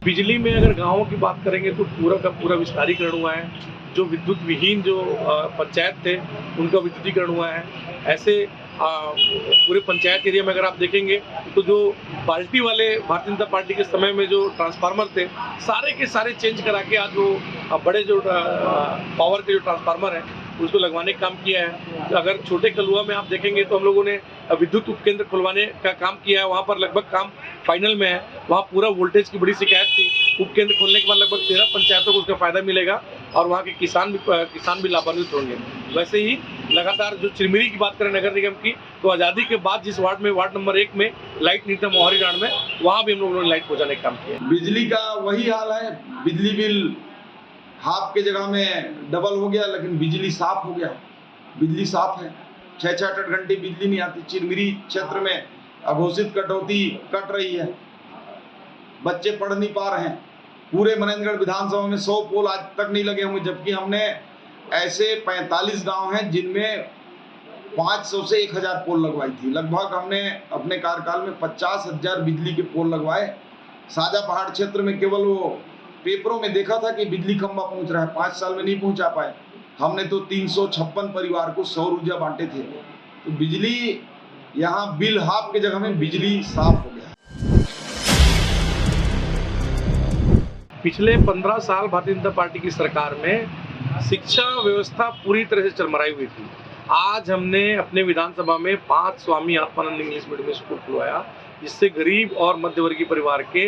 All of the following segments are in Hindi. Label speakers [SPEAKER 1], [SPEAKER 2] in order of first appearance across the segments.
[SPEAKER 1] बिजली में अगर गाँवों की बात करेंगे तो पूरा का पूरा विस्तारीकरण हुआ है। जो विद्युत विहीन जो पंचायत थे उनका विद्युतीकरण हुआ है। ऐसे पूरे पंचायत एरिया में अगर आप देखेंगे तो जो बाल्टी वाले भारतीय जनता पार्टी के समय में जो ट्रांसफार्मर थे सारे के सारे चेंज करा के आज वो बड़े जो पावर के जो ट्रांसफार्मर हैं उसको लगवाने का काम किया है। तो अगर छोटे कलुआ में आप देखेंगे तो हम लोगों ने विद्युत उपकेंद्र खुलवाने का काम किया है। वहाँ पर लगभग काम फाइनल में है। वहाँ पूरा वोल्टेज की बड़ी शिकायत थी। उपकेंद्र खोलने के बाद लगभग 13 पंचायतों को उसका फायदा मिलेगा और वहाँ के किसान भी लाभान्वित होंगे। वैसे ही लगातार जो चिरमिरी की बात करें नगर निगम की, तो आज़ादी के बाद जिस वार्ड नंबर 1 में लाइट नहीं था मोहारी डांड में, वहाँ भी हम लोगों ने लाइट पहुँचाने का काम किया।
[SPEAKER 2] बिजली का वही हाल है। बिजली बिल हाफ के जगह में डबल हो गया, लेकिन बिजली साफ हो गया। बिजली साफ है, 6-8 घंटे बिजली नहीं आती। चिरमिरी क्षेत्र में अघोषित कटौती कट रही है, बच्चे पढ़ नहीं पा रहे हैं। पूरे मनेंद्रगढ़ विधानसभा में 100 पोल आज तक नहीं लगे होंगे, जबकि हमने ऐसे 45 गांव हैं जिनमें 500 से 1000 पोल लगवाई थी। लगभग हमने अपने कार्यकाल में 50,000 बिजली के पोल लगवाए। साजा पहाड़ क्षेत्र में केवल वो पेपरों में देखा था कि बिजली खंभा पहुंच रहा है, 5 साल में नहीं पहुंचा पाए। हमने तो 356 परिवार को सौर ऊर्जा बांटे थे। तो बिजली यहाँ बिल हाफ के जगह में बिजली साफ हो गया।
[SPEAKER 1] पिछले 15 साल भारतीय जनता पार्टी की सरकार में शिक्षा व्यवस्था पूरी तरह से चरमराई हुई थी। आज हमने अपने विधानसभा में 5 Swami Atmanand English medium school खुलवाया, जिससे गरीब और मध्यवर्गीय परिवार के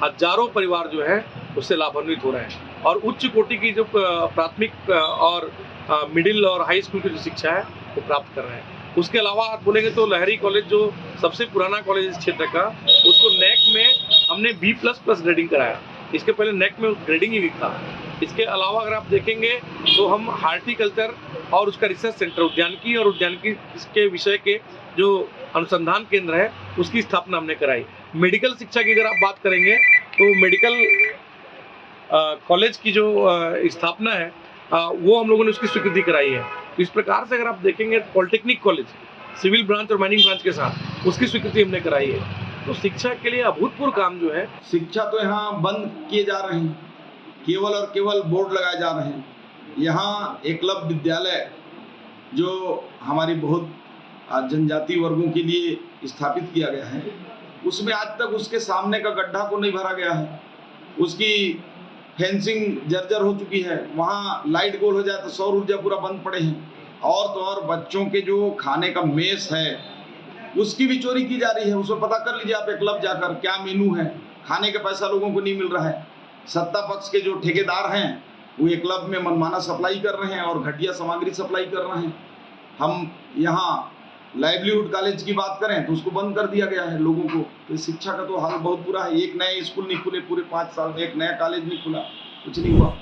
[SPEAKER 1] हजारों परिवार जो है उससे लाभान्वित हो रहे हैं और उच्च कोटि की जो प्राथमिक और मिडिल और हाई स्कूल की जो शिक्षा है वो प्राप्त कर रहे हैं। उसके अलावा आप बोलेंगे तो लहरी कॉलेज जो सबसे पुराना कॉलेज इस क्षेत्र का, उसको नेक में हमने B++ ग्रेडिंग कराया। इसके पहले नेक में ग्रेडिंग ही वीक था। इसके अलावा अगर आप देखेंगे तो हम हार्टिकल्चर और उसका रिसर्च सेंटर उद्यानिकी और उद्यानिकी के विषय के जो अनुसंधान केंद्र है उसकी स्थापना हमने कराई। मेडिकल शिक्षा की अगर आप बात करेंगे तो मेडिकल कॉलेज की जो स्थापना है वो हम लोगों ने उसकी स्वीकृति कराई है। तो इस प्रकार से अगर आप देखेंगे पॉलिटेक्निक कॉलेज सिविल ब्रांच और माइनिंग ब्रांच के साथ उसकी स्वीकृति हमने कराई है। तो शिक्षा के लिए अभूतपूर्व काम जो है।
[SPEAKER 2] शिक्षा तो यहाँ बंद किए जा रहे हैं, केवल और केवल बोर्ड लगाए जा रहे हैं। यहाँ एकलव्य विद्यालय जो हमारी बहुत जनजाति वर्गों के लिए स्थापित किया गया है, उसमें आज तक उसके सामने का गड्ढा को नहीं भरा गया है। उसकी फेंसिंग जर्जर हो चुकी है। वहाँ लाइट गोल हो जाए तो सौर ऊर्जा पूरा बंद पड़े हैं। और तो और बच्चों के जो खाने का मेस है उसकी भी चोरी की जा रही है। उसको पता कर लीजिए आप एकलव्य जाकर, क्या मेनू है। खाने का पैसा लोगों को नहीं मिल रहा है। सत्ता पक्ष के जो ठेकेदार हैं वो एकलव्य में मनमाना सप्लाई कर रहे हैं और घटिया सामग्री सप्लाई कर रहे हैं। हम यहाँ लाइवलीहुड कॉलेज की बात करें तो उसको बंद कर दिया गया है लोगों को। तो शिक्षा का तो हाल बहुत बुरा है। एक नए स्कूल नहीं खुले पूरे 5 साल में, एक नया कॉलेज नहीं खुला, कुछ नहीं हुआ।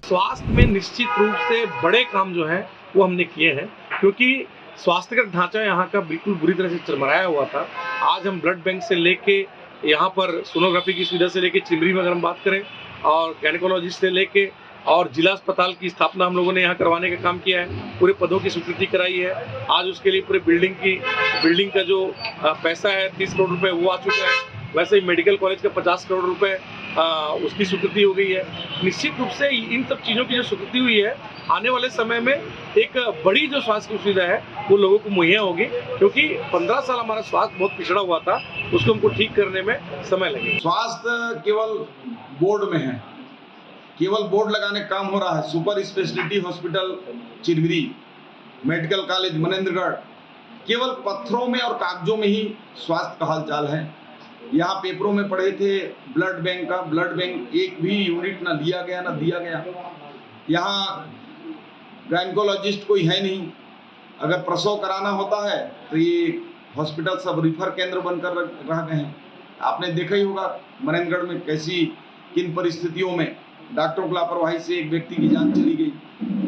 [SPEAKER 1] स्वास्थ्य में निश्चित रूप से बड़े काम जो है वो हमने किए हैं, क्योंकि स्वास्थ्यगत ढांचा यहाँ का बिल्कुल बुरी तरह से चरमराया हुआ था। आज हम ब्लड बैंक से लेके यहाँ पर सोनोग्राफी की सुविधा से लेके चिमरी में अगर हम बात करें और गायनेकोलॉजिस्ट से लेके और जिला अस्पताल की स्थापना हम लोगों ने यहाँ करवाने का काम किया है। पूरे पदों की स्वीकृति कराई है। आज उसके लिए पूरे बिल्डिंग का जो पैसा है 30 करोड़ रुपए वो आ चुका है। वैसे ही मेडिकल कॉलेज का 50 करोड़ रुपए उसकी स्वीकृति हो गई है। निश्चित रूप से इन सब चीज़ों की जो स्वीकृति हुई है, आने वाले समय में एक बड़ी जो स्वास्थ्य की सुविधा है वो लोगों को मुहैया होगी, क्योंकि 15 साल हमारा स्वास्थ्य बहुत पिछड़ा हुआ था, उसको हमको ठीक करने में समय लगेगा।
[SPEAKER 2] स्वास्थ्य केवल बोर्ड में है, केवल बोर्ड लगाने का काम हो रहा है। Super speciality hospital Chirmiri, medical college Manendragarh, केवल पत्थरों में और कागजों में ही स्वास्थ्य का हालचाल है। यहाँ पेपरों में पढ़े थे ब्लड बैंक का, ब्लड बैंक एक भी यूनिट ना लिया गया ना दिया गया। यहाँ गायनेकोलॉजिस्ट कोई है नहीं। अगर प्रसव कराना होता है तो ये हॉस्पिटल सब रिफर केंद्र बनकर रह गए हैं। आपने देखा ही होगा मनेंद्रगढ़ में किन परिस्थितियों में डॉक्टरों की लापरवाही से एक व्यक्ति की जान चली गई।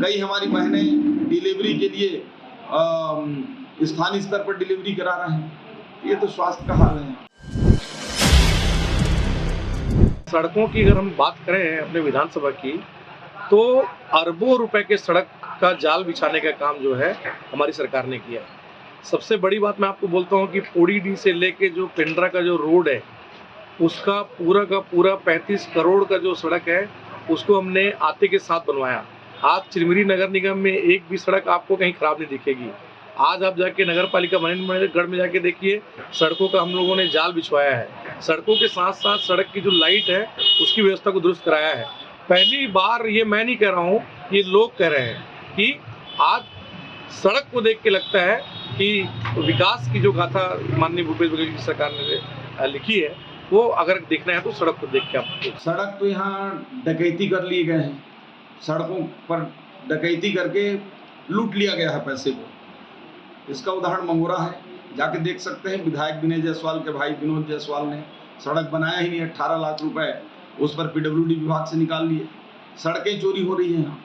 [SPEAKER 2] कई हमारी बहनें डिलीवरी के लिए स्थानीय स्तर पर डिलीवरी करा रहे हैं। ये तो स्वास्थ्य का हाल है।
[SPEAKER 1] सड़कों की अगर हम बात करें अपने विधानसभा की, तो अरबों रुपए के सड़क का जाल बिछाने का काम जो है हमारी सरकार ने किया। सबसे बड़ी बात मैं आपको बोलता हूँ कि पोड़ीडी से लेके जो पेंड्रा का जो रोड है, उसका पूरा का पूरा 35 करोड़ का जो सड़क है, उसको हमने आते के साथ बनवाया। आज चिरमिरी नगर निगम में एक भी सड़क आपको कहीं खराब नहीं दिखेगी। आज आप जाके नगर पालिका गढ़ में जाके देखिए, सड़कों का हम लोगों ने जाल बिछवाया है। सड़कों के साथ साथ सड़क की जो लाइट है, उसकी व्यवस्था को दुरुस्त कराया है। पहली बार, ये मैं नहीं कह रहा हूँ, ये लोग कह रहे हैं कि आज सड़क को देख के लगता है कि विकास की जो गाथा माननीय भूपेश बघेल की सरकार ने लिखी है, वो अगर देखना है तो सड़क को देख के आप।
[SPEAKER 2] सड़क तो यहाँ डकैती कर लिए गए हैं, सड़कों पर डकैती करके लूट लिया गया है पैसे को। इसका उदाहरण मंगोरा है, जाके देख सकते हैं। विधायक विनय जायसवाल के भाई विनोद जायसवाल ने सड़क बनाया ही नहीं, 18 लाख रुपए उस पर पीडब्ल्यूडी विभाग से निकाल लिए। सड़कें चोरी हो रही हैं यहाँ।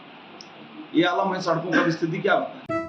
[SPEAKER 2] ये आलम है सड़कों का, स्थिति क्या बताएं।